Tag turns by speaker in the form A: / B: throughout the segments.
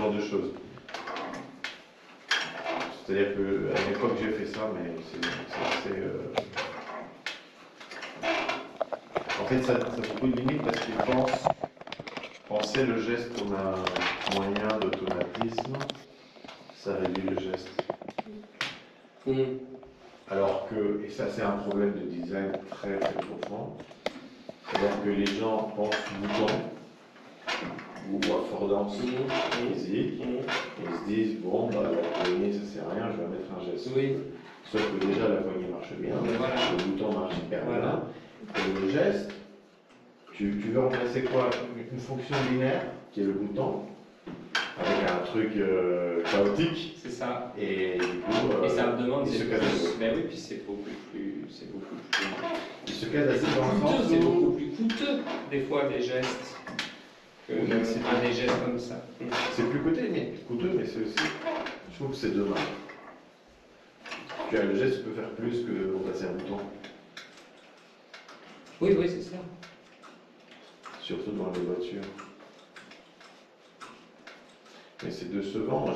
A: genre de choses. C'est-à-dire qu'à l'époque j'ai fait ça, mais c'est assez... En fait, ça a beaucoup de limites parce qu'ils penser le geste comme un moyen d'automatisme, ça réduit le geste. Alors que, et ça c'est un problème de design très très profond, c'est-à-dire que les gens pensent bouton ou à fort physique, et ils se disent bon bah la poignée ça sert à rien, je vais mettre un geste.
B: Oui.
A: Sauf que déjà la poignée marche bien,
B: voilà.
A: le bouton marche hyper bien, et le geste, tu veux remplacer quoi? Une fonction binaire qui est le bouton avec un truc chaotique.
B: C'est ça.
A: Et du coup,
B: et ça me demande
A: il se casse.
B: Ben oui, puis c'est beaucoup plus.
A: Il se casse assez dans le sens où
B: c'est beaucoup plus coûteux des fois des gestes que des gestes comme ça.
A: C'est plus coûteux, mais c'est aussi. Je trouve que c'est dommage. Tu as le geste, tu peux faire plus que remplacer un bouton.
B: Oui, c'est ça.
A: Surtout dans les voitures. Mais c'est décevant. Moi,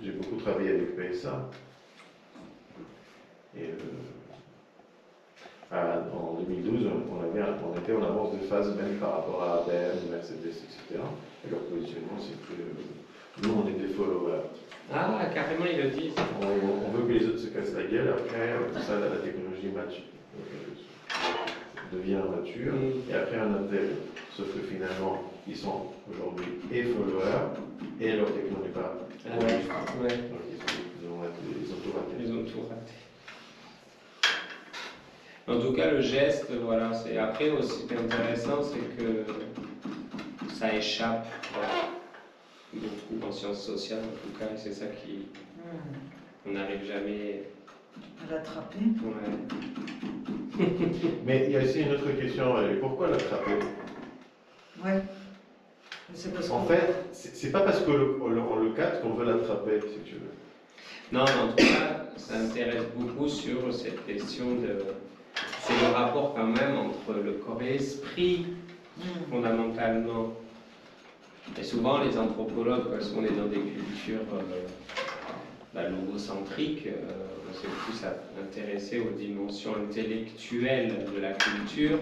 A: j'ai beaucoup travaillé avec PSA. Et en 2012, on était en avance de phase même par rapport à ABM, Mercedes, etc. Et leur positionnement, c'est que nous, on est des followers.
B: Ah, carrément, ils le disent.
A: On veut que les autres se cassent la gueule. Après, comme ça, la technologie devient mature. Et après, on intègre. Sauf que finalement, ils sont aujourd'hui et followers, et leur techno n'est pas.
B: Donc,
A: ils ont tout raté.
B: En tout cas, le geste, voilà, c'est après aussi intéressant, c'est que ça échappe beaucoup en sciences sociales, en tout cas, et c'est ça qui, on n'arrive jamais
C: à l'attraper.
B: Ouais.
A: Mais il y a aussi une autre question, pourquoi l'attraper?
C: Ouais. Parce
A: en fait, c'est pas parce qu'on le capte qu'on veut l'attraper, si tu veux.
B: Non, mais en tout cas, ça intéresse beaucoup sur cette question de... C'est le rapport quand même entre le corps et l'esprit, fondamentalement. Et souvent, les anthropologues, parce qu'on est dans des cultures logocentriques, on s'est plus intéressé aux dimensions intellectuelles de la culture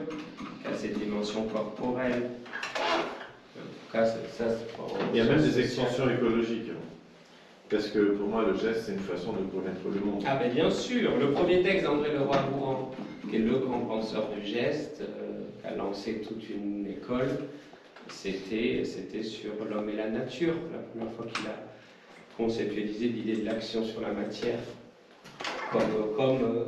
B: qu'à ces dimensions corporelles. En tout cas,
A: il y a même des extensions écologiques. Parce que pour moi, le geste, c'est une façon de connaître le monde.
B: Ah ben bien sûr, le premier texte d'André Leroi-Gourhan, qui est le grand penseur du geste, qui a lancé toute une école, c'était sur l'homme et la nature, la première fois qu'il a conceptualisé l'idée de l'action sur la matière, comme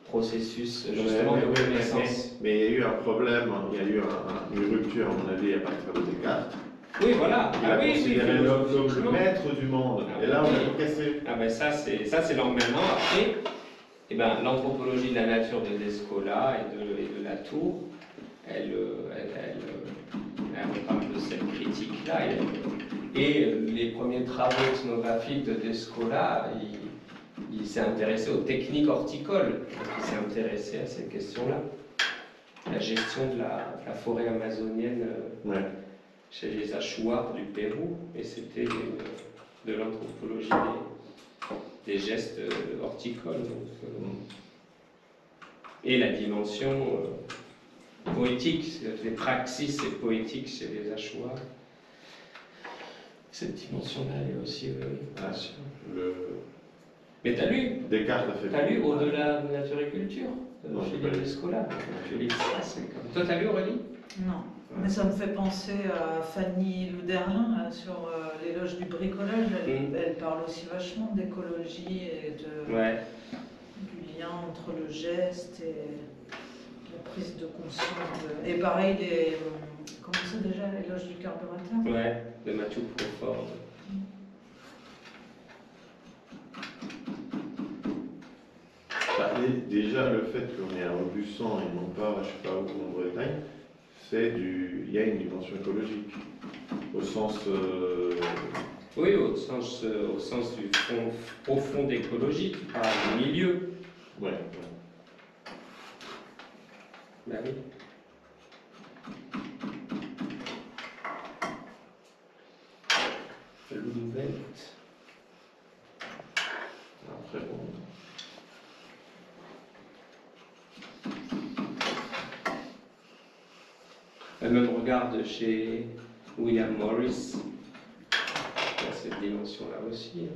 B: processus justement de connaissance.
A: Mais il y a eu un problème, il y a eu une rupture, à mon avis, à partir de Descartes.
B: Oui, voilà.
A: Il a considéré l'homme le maître du monde. Et là, on a tout cassé.
B: Ah ben ça, c'est l'emmènement. Après, eh ben, l'anthropologie de la nature de Descola et de Latour, elle parle de cette critique-là. Et les premiers travaux ethnographiques de Descola, il s'est intéressé aux techniques horticoles. Il s'est intéressé à cette question-là. La gestion de la forêt amazonienne. Chez les Achuars du Pérou, et c'était de l'anthropologie des gestes horticoles. Et la dimension poétique, les praxis et poétiques chez les Achuars. Cette dimension-là, elle est aussi, bien sûr. Mais t'as lu
A: Descartes a fait.
B: T'as lu Au-delà de nature et culture
A: Non,
B: chez les Descola. Tu lis ça, Toi, t'as lu, Aurélie?
C: Non. Mais ça me fait penser à Fanny Louderlin sur l'éloge du bricolage. Elle parle aussi vachement d'écologie et du lien entre le geste et la prise de conscience. Et pareil, comment c'est déjà l'éloge du carburateur?
B: Ouais, de Mathieu Crawford.
A: Déjà, le fait qu'on est à Aubusson et non pas, je sais pas où, en Bretagne, il y a une dimension écologique, au sens...
B: Oui, au sens du fond profond d'écologie, tu parles du milieu.
A: Ouais.
B: Ben oui. Louvette.
A: Très bon.
B: Même regarde chez William Morris. Il y a cette dimension-là aussi.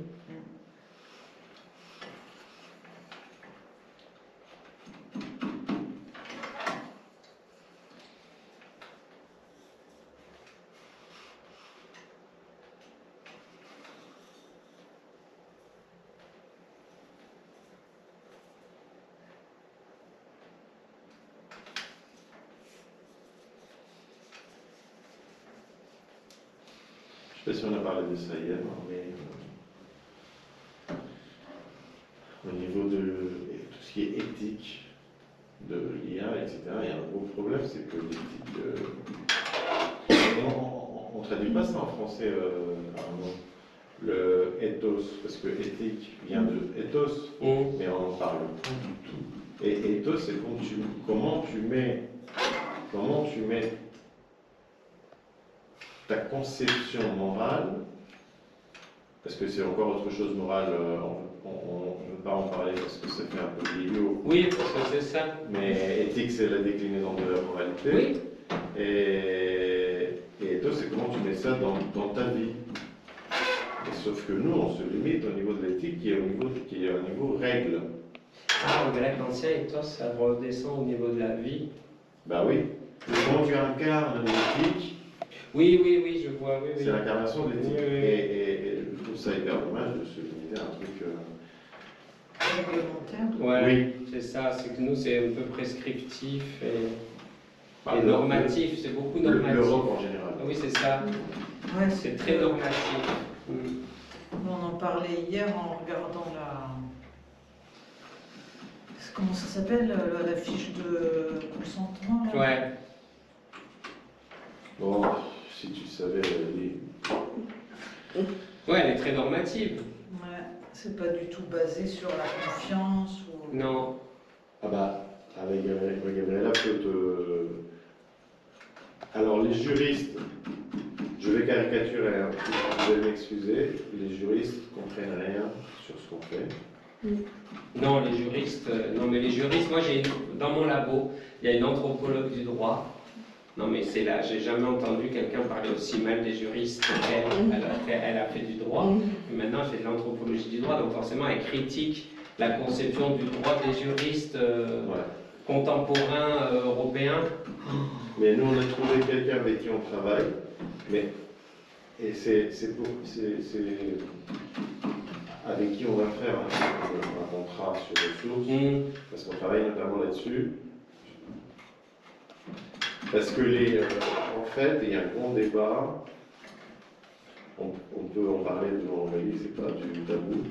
A: Je ne sais pas si on a parlé de ça hier, mais au niveau de tout ce qui est éthique de l'IA, etc., il y a un gros problème, c'est que l'éthique. On ne traduit pas ça en français, Arnaud. Le ethos, parce que éthique vient de ethos, mais on n'en parle pas du tout. Et ethos, c'est comment tu mets ta conception morale, parce que c'est encore autre chose morale, on ne veut pas en parler parce que ça fait un peu vieillot.
B: Oui, parce que c'est ça.
A: Mais éthique, c'est la déclinaison de la moralité.
B: Oui.
A: Et ethos, c'est comment tu mets ça dans ta vie. Et sauf que nous, on se limite au niveau de l'éthique qui est au niveau règle.
B: Ah, au grec ancien, ethos, ça redescend au niveau de la vie.
A: Bah oui. Comment tu incarnes l'éthique.
B: Oui, je vois. Oui.
A: C'est l'incarnation de l'éthique.
B: Oui.
A: Et je trouve ça hyper dommage de se limiter à un truc.
C: Réglementaire.
B: Ouais,
A: Oui.
B: c'est ça, c'est que nous, c'est un peu prescriptif et
A: Bah,
B: normatif, c'est beaucoup normatif.
A: L'Europe en général.
B: Oui, c'est ça.
C: Ouais,
B: C'est très normatif.
C: On en parlait hier en regardant comment ça s'appelle, la fiche de consentement là.
B: Ouais.
A: Bon, si tu savais,
B: Ouais, elle est très normative.
C: Ouais, c'est pas du tout basé sur la confiance ou.
B: Non.
A: Ah bah, avec Gabriella, peut-être. Alors, les juristes, je vais caricaturer, hein, vous allez m'excuser, les juristes ne comprennent rien sur ce qu'on fait.
B: Non, les juristes, mais les juristes, moi dans mon labo, il y a une anthropologue du droit. Non mais c'est là, j'ai jamais entendu quelqu'un parler aussi mal des juristes qu'elle. Elle a fait du droit, et maintenant elle fait de l'anthropologie du droit, donc forcément elle critique la conception du droit des juristes contemporains européens.
A: Mais nous on a trouvé quelqu'un avec qui on travaille, et c'est avec qui on va faire un contrat sur ressources, parce qu'on travaille notamment là-dessus. Parce que en fait, il y a un grand débat, on peut en parler devant Aurélie, c'est pas du tabou,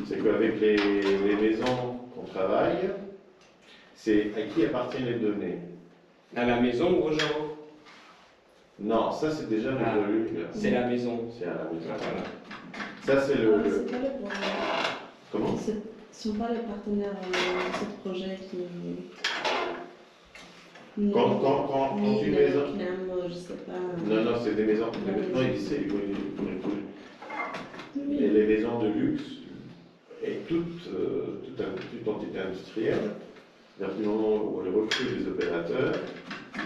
A: c'est qu'avec les maisons qu'on travaille, c'est à qui appartiennent les données?
B: À la maison ou aux gens?
A: Non, ça c'est déjà résolu.
B: C'est la maison.
A: C'est à la maison.
B: Ah, voilà.
A: Ça c'est le.
D: C'est pas le projet.
A: Comment?
D: Ce ne sont pas les partenaires de ce projet qui.
A: Quand une maison.
D: Je sais pas.
A: Non, c'est des maisons. Maintenant, il dit et les maisons de luxe et toute entité industrielle, à partir du moment où on recrute des opérateurs,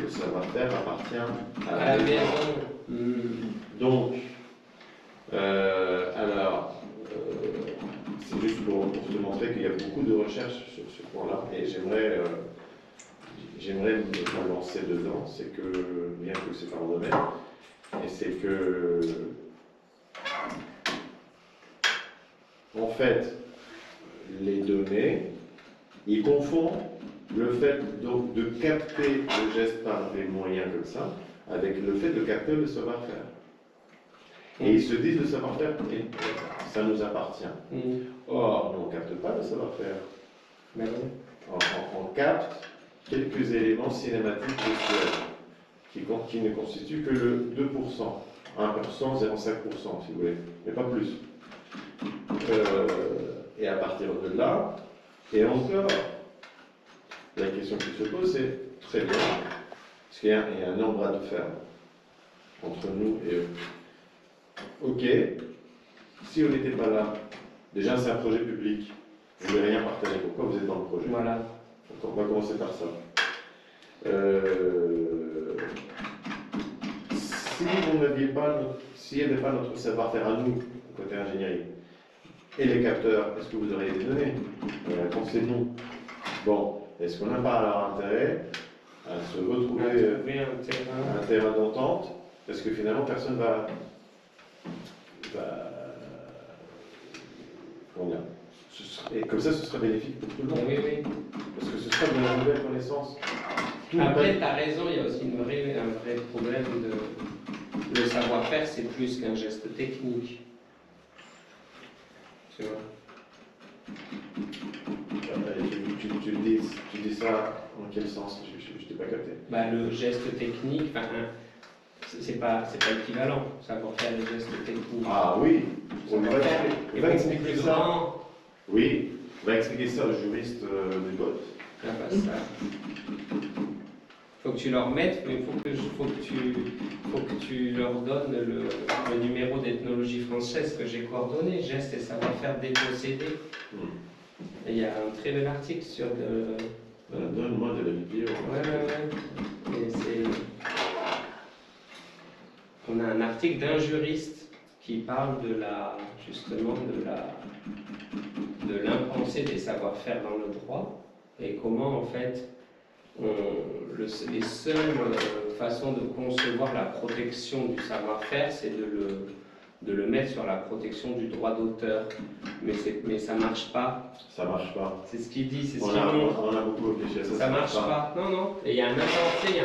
A: le savoir-faire appartient à la maison. Donc, c'est juste pour te montrer qu'il y a beaucoup de recherches sur ce point-là, et j'aimerais me lancer dedans, c'est que, bien que c'est pas mon domaine, et c'est que, en fait, les données, ils confondent le fait donc de capter le geste par des moyens comme ça, avec le fait de capter le savoir-faire. Et ils se disent le savoir-faire, ça nous appartient. Or, on ne capte pas le savoir-faire. On capte quelques éléments cinématiques visuels qui ne constituent que le 2%, 1%, 0,5% si vous voulez, mais pas plus. Et à partir de là, et encore, la question qui se pose, c'est très bien, parce qu'il y a un nombre bras de fer entre nous et eux. Ok, si on n'était pas là, déjà c'est un projet public, vous n'avez rien partagé, pourquoi vous êtes dans le projet?
B: Voilà.
A: Donc on va commencer par ça. Si vous n'aviez pas, s'il n'y avait pas notre savoir-faire à nous, côté ingénierie, et les capteurs, est-ce que vous auriez des données? La réponse est non. Bon, est-ce qu'on n'a pas alors intérêt à se retrouver un terrain d'entente? Parce que finalement, personne va comment dire, et comme ça, ce sera bénéfique pour tout le monde.
B: Oui, oui.
A: Parce que ce sera de la nouvelle connaissance.
B: Après, tu as raison, il y a aussi un vrai problème de. Le savoir-faire, c'est plus qu'un geste technique. Tu vois.
A: Tu dis ça en quel sens? Je t'ai pas capté.
B: Bah, le geste technique, c'est pas équivalent, savoir-faire les gestes techniques.
A: Ah oui, on va
B: expliquer
A: expliquer
B: ça.
A: ça. Oui, on va expliquer ça aux juristes du vote.
B: Ah bah ça. Faut que tu leur mettes, mais faut que tu leur donnes le numéro d'ethnologie française que j'ai coordonné, gestes et savoir-faire dépossédés. Et il y a un très bel article sur
A: Donne-moi de la vidéo.
B: Ouais. Et on a un article d'un juriste qui parle justement de l'impensé des savoir-faire dans le droit et comment en fait les seules façons de concevoir la protection du savoir-faire, c'est de le mettre sur la protection du droit d'auteur. Mais ça marche pas.
A: Ça marche pas.
B: C'est ce qu'il dit, c'est ce
A: On
B: qu'il montre.
A: a beaucoup réfléchi à ça.
B: Ça marche pas. Non. Et il y a un impensé, il y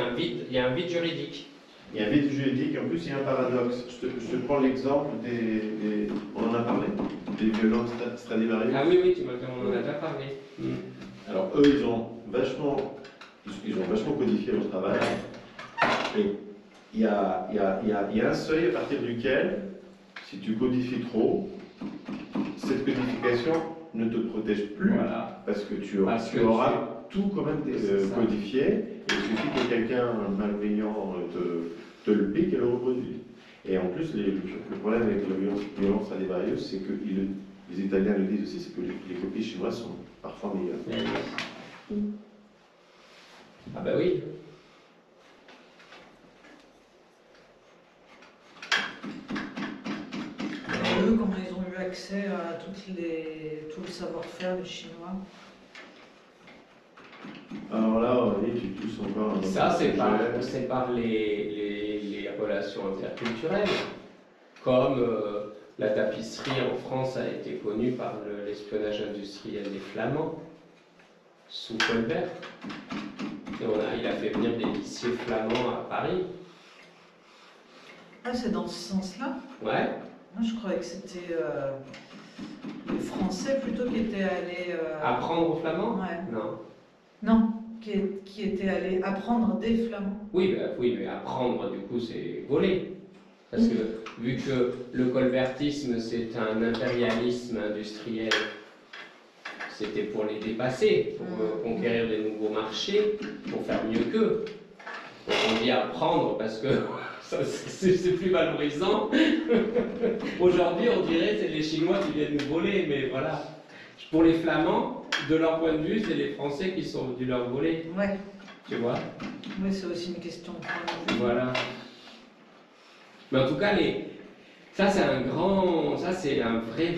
B: a un vide juridique.
A: Il y a un vide juridique, en plus il y a un paradoxe. Je te prends l'exemple on en a parlé, des violences Stradivarius.
B: Ah oui, on en a déjà parlé.
A: Alors eux, ils ont vachement codifié leur travail. Et il y a un seuil à partir duquel, si tu codifies trop, cette codification ne te protège plus,
B: voilà.
A: Parce que tu auras tout quand même codifié, et il suffit que quelqu'un malveillant te le pique et le reproduise. Et en plus, le problème avec la violence Stradivarius, c'est que les Italiens le disent aussi, c'est que les copies chinoises sont parfois meilleures.
B: Ah bah oui.
C: Eux, comment ils ont eu accès à tout le savoir-faire des Chinois?
A: Alors là, oui, tu touches encore.
B: Ça, c'est par les relations interculturelles. Comme la tapisserie en France a été connue par l'espionnage industriel des Flamands, sous Colbert. Et il a fait venir des lycées flamands à Paris.
C: Ah, c'est dans ce sens-là?
B: Ouais.
C: Moi, je croyais que c'était les Français plutôt qui étaient allés...
B: Apprendre aux Flamands?
C: Ouais.
B: Non.
C: Non, qui étaient allés apprendre des Flamands.
B: Oui, mais apprendre, du coup, c'est voler. Parce que, vu que le colbertisme, c'est un impérialisme industriel, c'était pour les dépasser, pour conquérir des nouveaux marchés, pour faire mieux qu'eux. Donc on dit apprendre parce que c'est plus valorisant. Aujourd'hui, on dirait que c'est les Chinois qui viennent nous voler, mais voilà. Pour les Flamands, de leur point de vue, c'est les Français qui sont venus leur voler.
C: Ouais.
B: Tu vois?
C: Oui, c'est aussi une question de point de vue.
B: Voilà. Mais en tout cas, ça c'est un vrai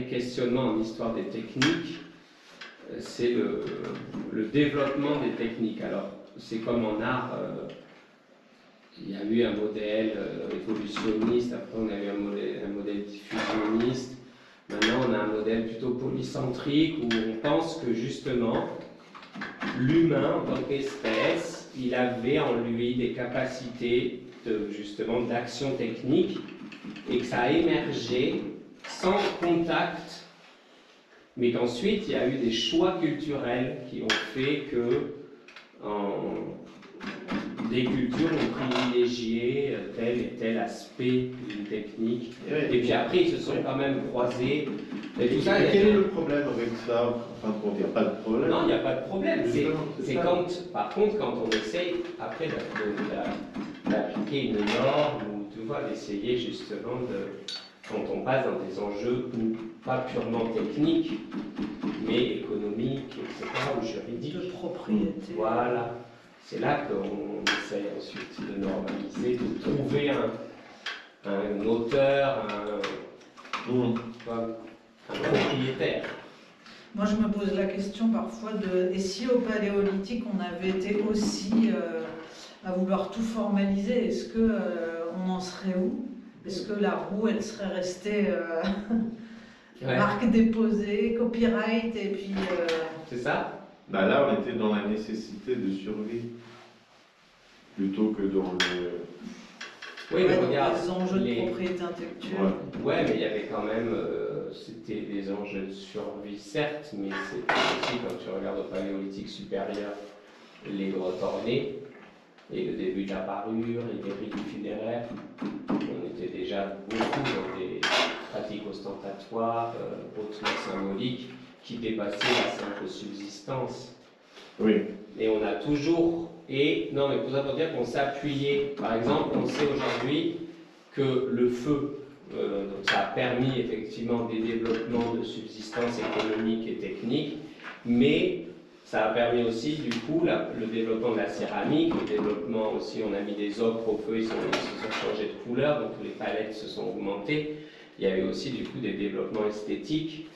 B: questionnement en histoire des techniques. C'est le développement des techniques. Alors, c'est comme en art, il y a eu un modèle évolutionniste, après on a eu un modèle diffusionniste, maintenant on a un modèle plutôt polycentrique où on pense que justement, l'humain en tant qu'espèce, il avait en lui des capacités d'action technique et que ça a émergé sans contact, mais qu'ensuite il y a eu des choix culturels qui ont fait que des cultures ont privilégié tel et tel aspect d'une technique. Et puis après, ils se sont quand même croisés. Et tout ça,
A: quel est le problème avec ça? Enfin, il n'y a pas de problème.
B: Non, il n'y a pas de problème. C'est
A: quand,
B: par contre, quand on essaye après d'appliquer une norme, ou tu vois, d'essayer justement quand on passe dans des enjeux pas purement techniques, mais économiques, etc., ou juridiques.
C: De propriété.
B: Voilà. C'est là qu'on essaye ensuite de normaliser, de trouver un auteur, un propriétaire.
C: Moi, je me pose la question parfois et si au Paléolithique, on avait été aussi à vouloir tout formaliser, est-ce qu'on en serait où? Est-ce que la roue, elle serait restée marque déposée, copyright, et puis...
B: C'est ça?
A: Bah là, on était dans la nécessité de survie, plutôt que dans le...
B: Oui, mais regarde,
C: les enjeux de propriété intellectuelle.
B: Ouais, mais il y avait quand même, c'était des enjeux de survie, certes, mais c'était aussi, quand tu regardes au Paléolithique supérieur, les grottes ornées, et le début de la parure, et les rites funéraires, on était déjà beaucoup dans des pratiques ostentatoires, hautement symboliques, qui dépassaient la simple subsistance.
A: Oui.
B: Et on a toujours... non, mais pour ça, pour dire qu'on s'appuyait, par exemple, on sait aujourd'hui que le feu, donc ça a permis effectivement des développements de subsistance économique et technique, mais ça a permis aussi du coup le développement de la céramique, le développement aussi, on a mis des ocres au feu, ils se sont changés de couleur, donc les palettes se sont augmentées. Il y avait aussi du coup des développements esthétiques.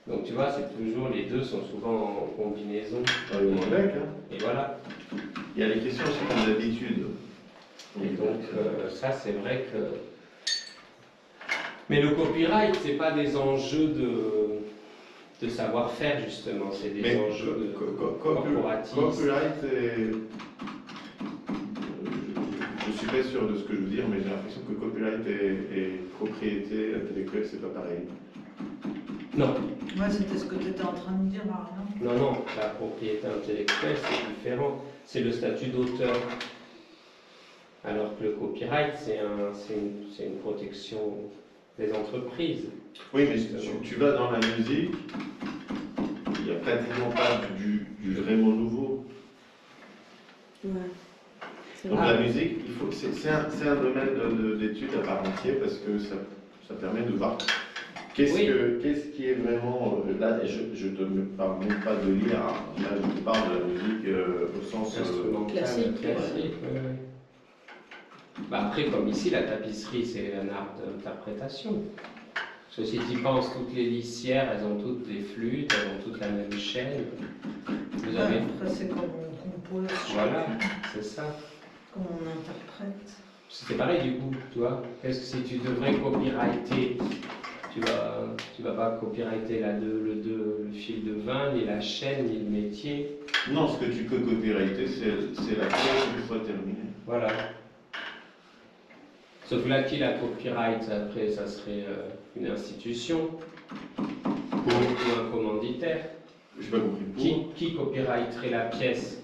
B: Donc tu vois, c'est toujours, les deux sont souvent en combinaison. Et voilà.
A: Il y a les questions aussi d'habitude.
B: Et donc ça, c'est vrai que... Mais le copyright, c'est pas des enjeux de savoir-faire, justement, c'est des enjeux corporatifs.
A: Copyright, je suis pas sûr de ce que je veux dire, mais j'ai l'impression que copyright et propriété intellectuelle, c'est pas pareil.
B: Non.
C: Ouais, c'était ce que tu étais en train de dire, Marion.
B: Non, non, la propriété intellectuelle, c'est différent. C'est le statut d'auteur. Alors que le copyright, c'est une protection des entreprises.
A: Oui, mais tu vas dans la musique, il n'y a pratiquement pas du vraiment nouveau.
D: Ouais.
A: Donc la musique, c'est un domaine d'étude à part entière parce que ça permet de voir qu'est-ce qui est vraiment... Là, je ne te parle même pas de lire, là je te parle de la musique au sens...
D: classique.
B: Bah après, comme ici, la tapisserie, c'est un art d'interprétation. Parce que si tu y penses, toutes les lissières, elles ont toutes des flûtes, elles ont toutes la même chaîne. Vous avez...
C: Après, c'est comme on compose.
B: Voilà, c'est ça.
C: Comme on interprète.
B: C'est pareil du coup, tu vois. Qu'est-ce que si tu devrais copyrighter, tu vas pas copyrighter le fil de vin, ni la chaîne, ni le métier.
A: Non, ce que tu peux copyrighter, c'est la pièce une fois terminée.
B: Voilà. Sauf là, qui la copyright, après, ça serait une institution ou un commanditaire.
A: Je n'ai pas compris.
B: Qui copyrighterait la pièce?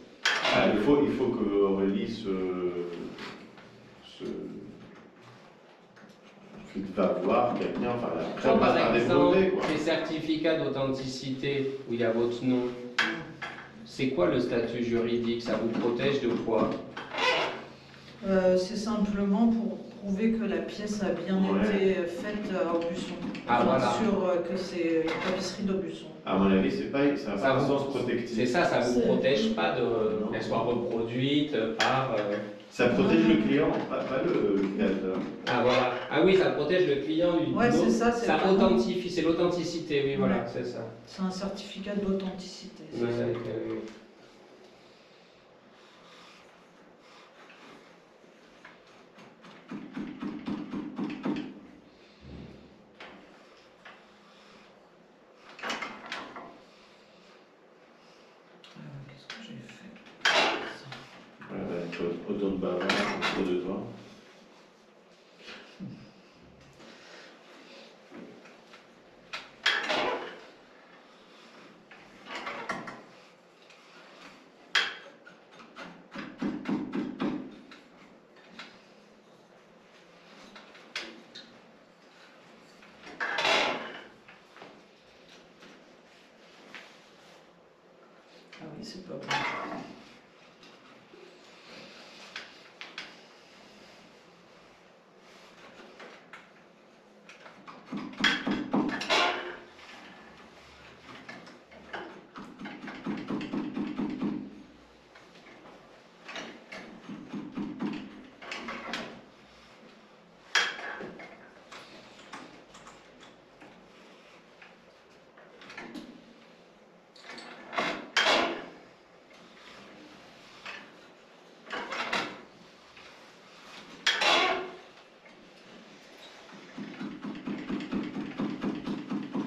A: Il faut que Aurélie va voir quelqu'un, enfin,
B: Quand, par exemple,
A: quoi.
B: les certificats d'authenticité où il y a votre nom, c'est quoi le statut juridique? Ça vous protège de quoi?
C: C'est simplement pour prouver que la pièce a bien été faite à Aubusson.
B: Voilà.
C: Sur que c'est une tapisserie d'Aubusson.
A: À mon avis, ça n'a pas un sens protectif.
B: C'est ça, ça ne vous protège pas qu'elle soit reproduite par...
A: Ça protège le client, pas le créateur.
B: Ah voilà. Ah oui, ça protège le client du
C: c'est ça.
B: Ça authentifie, c'est l'authenticité, oui, voilà, c'est ça.
C: C'est un certificat d'authenticité.
B: Oui.
C: Qu'est-ce que j'ai fait?
A: Autant de bavard entre deux doigts.
C: pas bon.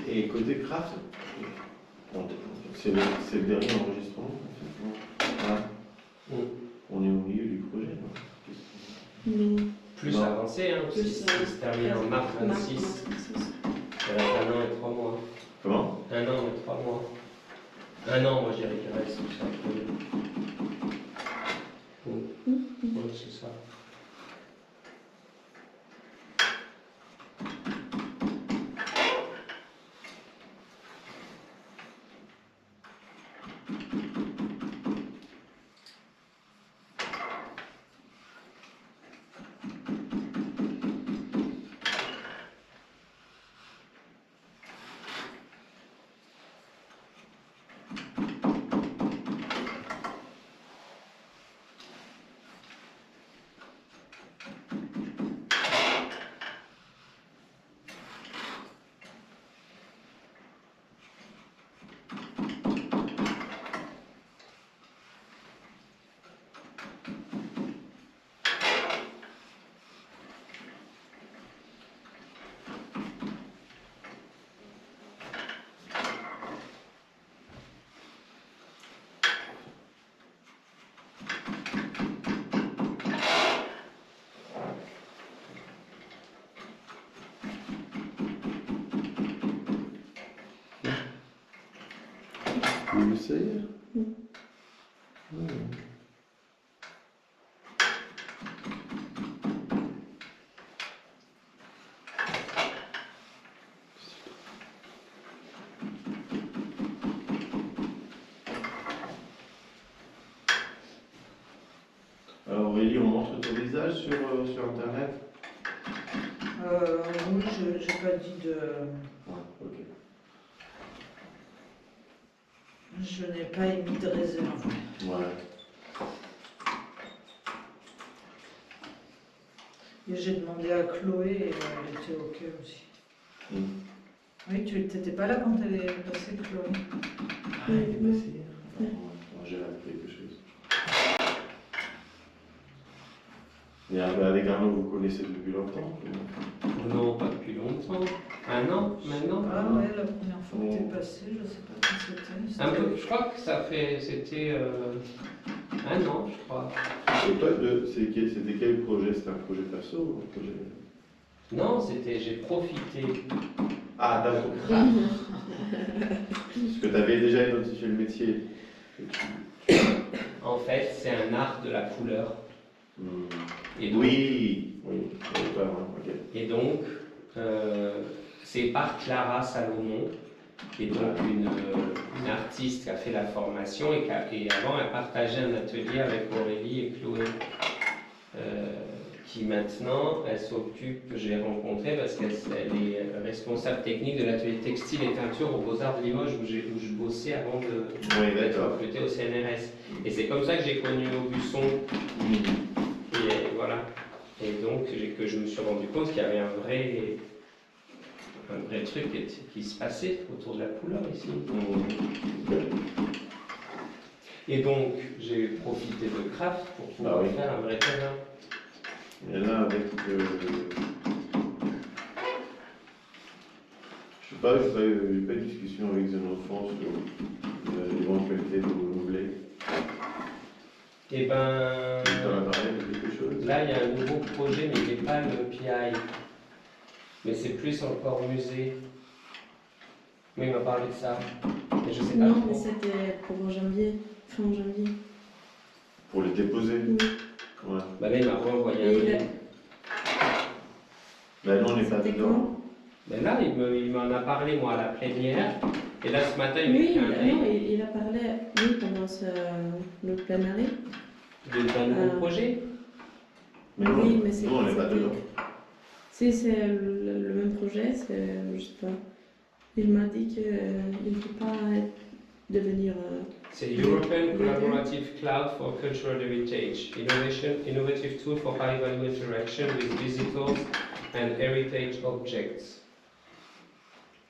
A: Et côté craft, c'est le dernier enregistrement. Ouais. On est au milieu du projet.
B: Plus
A: Non.
B: avancé, hein,
D: Plus,
B: si ça se termine en mars 26. Il reste 1 an et 3 mois.
A: Comment?
B: 1 an et 3 mois. 1 an, moi je dirais qu'il reste sur le projet. Oui, c'est ça.
A: Vous essayez? Alors Aurélie, on montre ton visage sur Internet?
C: Oui, je n'ai pas dit de...
A: Ouais, ok.
C: Je n'ai pas émis de réserve.
A: Ouais.
C: Et j'ai demandé à Chloé et elle était OK aussi. Oui, tu n'étais pas là quand elle est passée, Chloé?
A: Ah, il est passé. J'ai appris quelque chose. Et avec Arnaud, vous connaissez depuis longtemps?
B: Non, pas depuis longtemps. 1 an maintenant.
C: Ah ouais, la première fois que t'es passée, je sais pas quand c'était.
B: Un peu, je crois que c'était 1 an, je crois.
A: Et toi, c'était quel projet? C'était un projet perso ou un projet...
B: Non, j'ai profité.
A: Ah, d'accord. Parce que tu avais déjà identifié le métier.
B: En fait, c'est un art de la couleur. Et donc,
A: Oui, ok.
B: Et donc, c'est par Clara Salomon, qui est donc une artiste qui a fait la formation et avant elle partageait un atelier avec Aurélie et Chloé, qui maintenant elle s'occupe, que j'ai rencontrée parce qu'elle est responsable technique de l'atelier textile et teinture aux Beaux-Arts de Limoges où je bossais avant d'être recrutée au CNRS. Et c'est comme ça que j'ai connu Aubusson. Et voilà. Et donc que je me suis rendu compte qu'il y avait un vrai truc qui se passait autour de la couleur ici. Et donc j'ai profité de Craft pour pouvoir faire un vrai terrain.
A: Et là avec je sais pas, j'ai pas de discussion avec Xenophon sur l'éventualité de renouveler.
B: Eh ben,
A: quelque chose.
B: Là il y a un nouveau projet mais il n'est pas le PI. Mais c'est plus encore musée. Oui, il m'a parlé de ça. Mais je sais pas.
D: Non, mais c'était pour janvier, fin janvier.
A: Pour les déposer.
D: Oui.
A: Ouais.
B: Bah là, il m'a renvoyé un mail.
A: Bah non, on n'est pas dedans.
B: Ben là, il m'en a parlé, moi, à la plénière. Et là, ce matin, il m'a
D: Oui,
B: fait un mail
D: il a parlé, oui, pendant le plein arrêt.
B: d'un nouveau projet.
A: Mais non,
D: Oui, mais c'est
A: nous, on n'est pas
D: c'était-
A: dedans.
D: Si c'est le même projet, c'est, je sais pas. Il m'a dit qu'il ne peut pas devenir.
B: C'est European Collaborative Cloud for Cultural Heritage, innovative tool for high value interaction with visitors and heritage objects.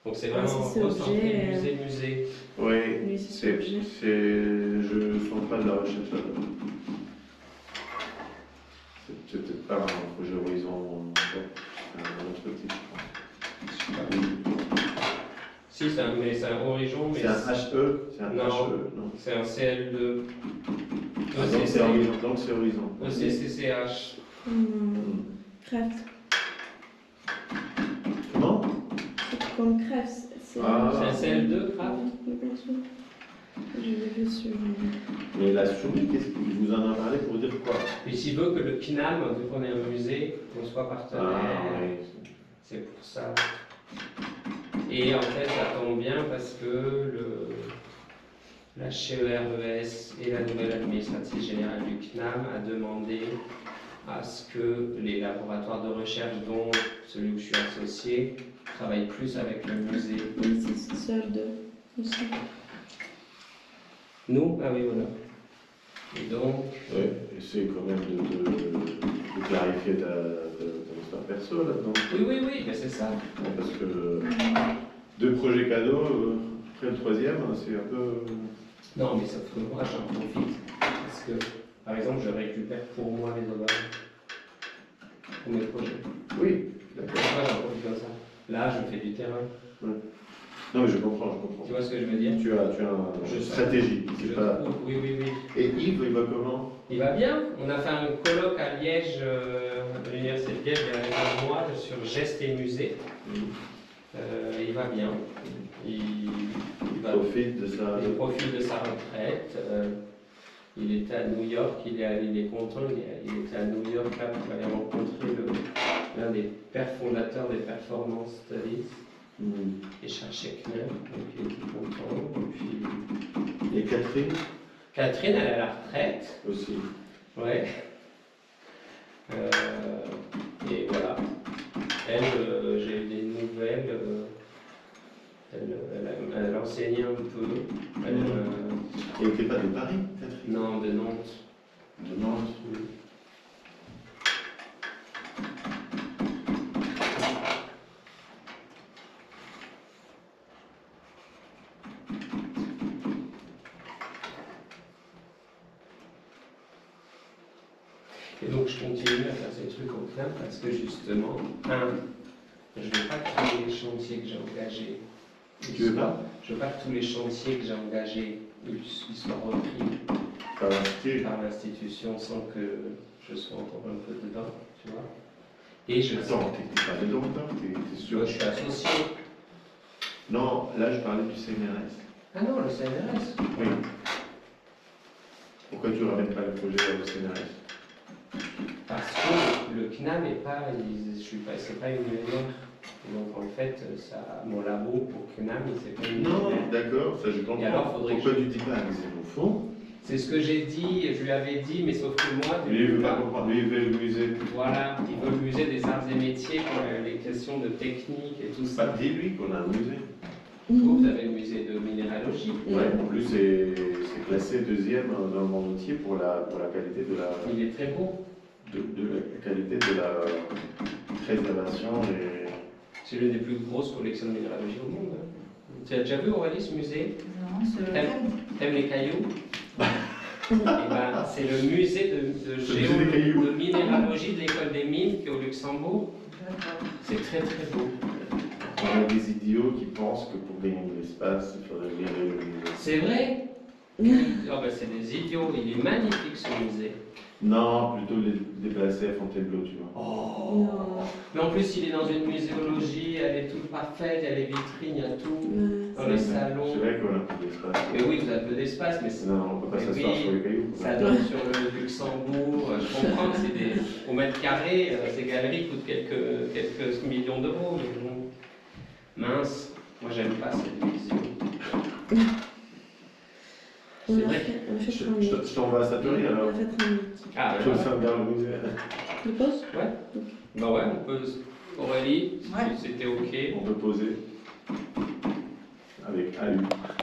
B: Donc c'est vraiment
D: si c'est
B: recentré
D: objet,
B: musée.
A: Oui,
D: Oui, c'est objet.
A: je sens pas de la recherche là-dedans. C'est peut-être pas un projet Horizon, c'est un autre type, je pense.
B: Si, c'est un Horizon, mais
A: C'est un HE, c'est un
B: Non.
A: HE, non.
B: c'est un CL2.
A: Ah, donc c'est Horizon, donc c'est Horizon.
B: ECCCH.
D: Crève.
A: Comment?
D: C'est comme crève. C'est
A: Ah.
B: C'est un CL2, grave.
D: Je l'ai vu sur.
A: Mais la souris, qu'est-ce qu'il vous en a parlé pour dire quoi?
B: Et s'il veut que le CNAM, vu qu'on est un musée, qu'on soit partenaire,
A: Ah, oui.
B: c'est pour ça. Et en fait, ça tombe bien parce que la HERES et la nouvelle administratrice générale du CNAM a demandé à ce que les laboratoires de recherche, dont celui où je suis associé, travaillent plus avec le musée.
D: Oui, c'est seul de. Aussi.
B: Nous, ah oui, voilà. Et donc,
A: Ouais, essaye quand même de clarifier ton histoire perso là-dedans.
B: oui, mais c'est ça.
A: Parce que deux projets cadeaux, après le troisième, c'est un peu.
B: Non, mais sauf que moi, j'en profite. Parce que, par exemple, je récupère pour moi les ovaires. Pour mes projets.
A: Oui, d'accord.
B: Moi, j'en profite comme ça. Là, je fais du terrain.
A: Non, mais je comprends.
B: Tu vois ce que je veux dire?
A: Tu as une stratégie.
B: Je
A: C'est pas...
B: trouve, oui.
A: Et Yves, il va comment?
B: Il va bien. On a fait un colloque à Liège, à l'Université de Liège, il y a un mois, sur gestes et musées. Il va bien. Il
A: Profite de ça.
B: il profite de sa retraite. Il était à New York, il est content, il était à New York là pour aller rencontrer l'un des pères fondateurs des Performance Studies, et Charles Schechner, donc il était content. Et puis...
A: Et Catherine?
B: Catherine, elle est à la retraite.
A: Aussi.
B: Ouais. Et voilà. Elle, j'ai eu des nouvelles. Elle enseignait un peu.
A: Elle n'était pas de Paris, Catherine?
B: Non, de Nantes.
A: De Nantes.
B: Et donc je continue à faire ces trucs au CNAM parce que justement, je ne veux pas que tous les chantiers que j'ai engagés.
A: Tu veux pas?
B: Je veux pas que tous les chantiers que j'ai engagés ils soient repris par l'institution sans que je sois encore un peu dedans, tu vois. Et je
A: Attends, t'es pas dedans, t'es sûr?
B: je suis associé.
A: Non, là je parlais du CNRS.
B: Ah non, le CNRS.
A: Oui. Pourquoi tu ramènes pas le projet au CNRS?
B: Parce que le CNAM n'est pas, c'est pas une UNR. Donc en fait, mon labo pour CNAM, c'est pas une
A: Non,
B: UNR.
A: d'accord, ça je comprends.
B: Et alors, faudrait
A: pourquoi
B: que
A: tu dis pas avec zéro fond?
B: C'est ce que j'ai dit, je lui avais dit, mais sauf que moi,
A: Lui, il veut pas comprendre, lui, il veut le musée.
B: Voilà, il veut le musée des arts et métiers pour les questions de technique et tout ça.
A: Pas dis-lui qu'on a un musée.
B: Vous avez le musée de minéralogie.
A: Ouais, en plus c'est classé deuxième dans le monde entier pour la qualité de la.
B: Il est très beau.
A: De la qualité de la préservation et.
B: C'est l'une des plus grosses collections de minéralogie au monde. Tu as déjà vu, Aurélie, ce musée?
C: Non, c'est lequel?
B: T'aimes les cailloux? Eh ben, c'est le musée de minéralogie de l'école des mines qui est au Luxembourg.
C: D'accord.
B: C'est très très beau.
A: On a des idiots qui pensent que pour gagner de l'espace, il faudrait virer le musée.
B: C'est vrai? Oh ben, c'est des idiots. Il est magnifique ce musée.
A: Non, plutôt les déplacer à Fontainebleau, tu vois.
B: Oh.
D: Non.
B: Mais en plus, il est dans une muséologie, elle est toute parfaite, il y a les vitrines, il y a tout. Dans les salons.
A: C'est vrai qu'on a un peu d'espace.
B: Mais oui, vous avez un peu d'espace, mais c'est.
A: Non, on peut pas
B: Mais
A: s'asseoir
B: oui,
A: sur les cailloux.
B: Ça donne sur le Luxembourg. Je comprends que c'est des. Au mètre carré, ces galeries coûtent quelques millions d'euros. Mais bon. Mince, moi j'aime pas cette vision.
D: On
B: C'est
D: a
B: vrai.
D: fait 30
A: Je
D: minutes.
A: je t'envoie à Satori
D: On
A: alors.
D: a fait 30 minutes.
B: Ah,
A: Je
B: ouais.
A: le fais vers le musée.
D: Tu poses?
B: Ouais. Bah ouais, on peut. Aurélie,
C: Ouais.
B: si c'était ok.
A: On peut poser avec AU.